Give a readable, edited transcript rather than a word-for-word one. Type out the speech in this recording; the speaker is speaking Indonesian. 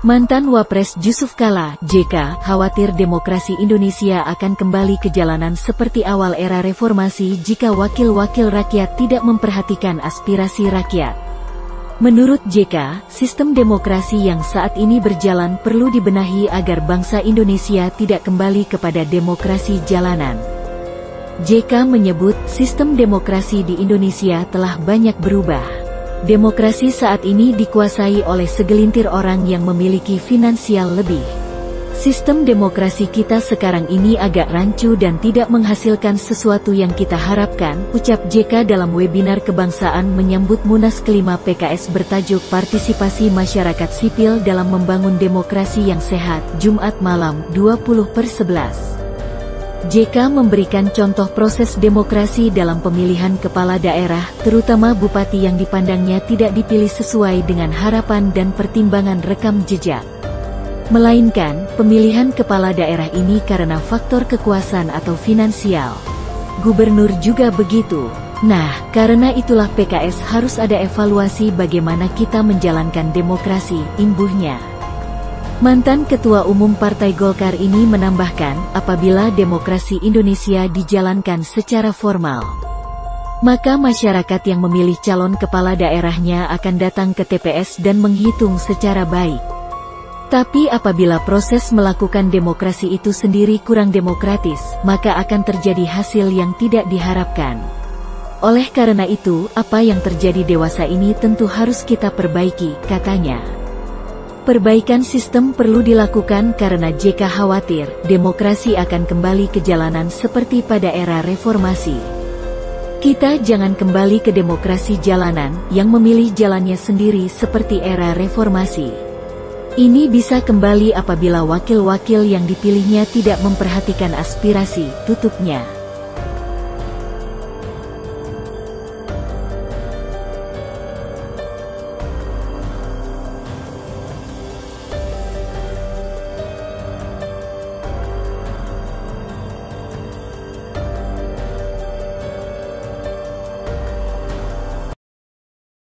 Mantan Wapres Jusuf Kalla, JK, khawatir demokrasi Indonesia akan kembali ke jalanan seperti awal era reformasi jika wakil-wakil rakyat tidak memperhatikan aspirasi rakyat. Menurut JK, sistem demokrasi yang saat ini berjalan perlu dibenahi agar bangsa Indonesia tidak kembali kepada demokrasi jalanan. JK menyebut sistem demokrasi di Indonesia telah banyak berubah. Demokrasi saat ini dikuasai oleh segelintir orang yang memiliki finansial lebih. Sistem demokrasi kita sekarang ini agak rancu dan tidak menghasilkan sesuatu yang kita harapkan, ucap JK dalam webinar kebangsaan menyambut Munas ke-5 PKS bertajuk Partisipasi Masyarakat Sipil dalam Membangun Demokrasi yang Sehat, Jumat malam, 20/11. JK memberikan contoh proses demokrasi dalam pemilihan kepala daerah, terutama bupati yang dipandangnya tidak dipilih sesuai dengan harapan dan pertimbangan rekam jejak. Melainkan, pemilihan kepala daerah ini karena faktor kekuasaan atau finansial. Gubernur juga begitu. Nah, karena itulah PKS harus ada evaluasi bagaimana kita menjalankan demokrasi, imbuhnya. Mantan Ketua Umum Partai Golkar ini menambahkan, apabila demokrasi Indonesia dijalankan secara formal, maka masyarakat yang memilih calon kepala daerahnya akan datang ke TPS dan menghitung secara baik. Tapi apabila proses melakukan demokrasi itu sendiri kurang demokratis, maka akan terjadi hasil yang tidak diharapkan. Oleh karena itu, apa yang terjadi dewasa ini tentu harus kita perbaiki, katanya. Perbaikan sistem perlu dilakukan karena JK khawatir demokrasi akan kembali ke jalanan seperti pada era reformasi. Kita jangan kembali ke demokrasi jalanan yang memilih jalannya sendiri seperti era reformasi. Ini bisa kembali apabila wakil-wakil yang dipilihnya tidak memperhatikan aspirasi, tutupnya.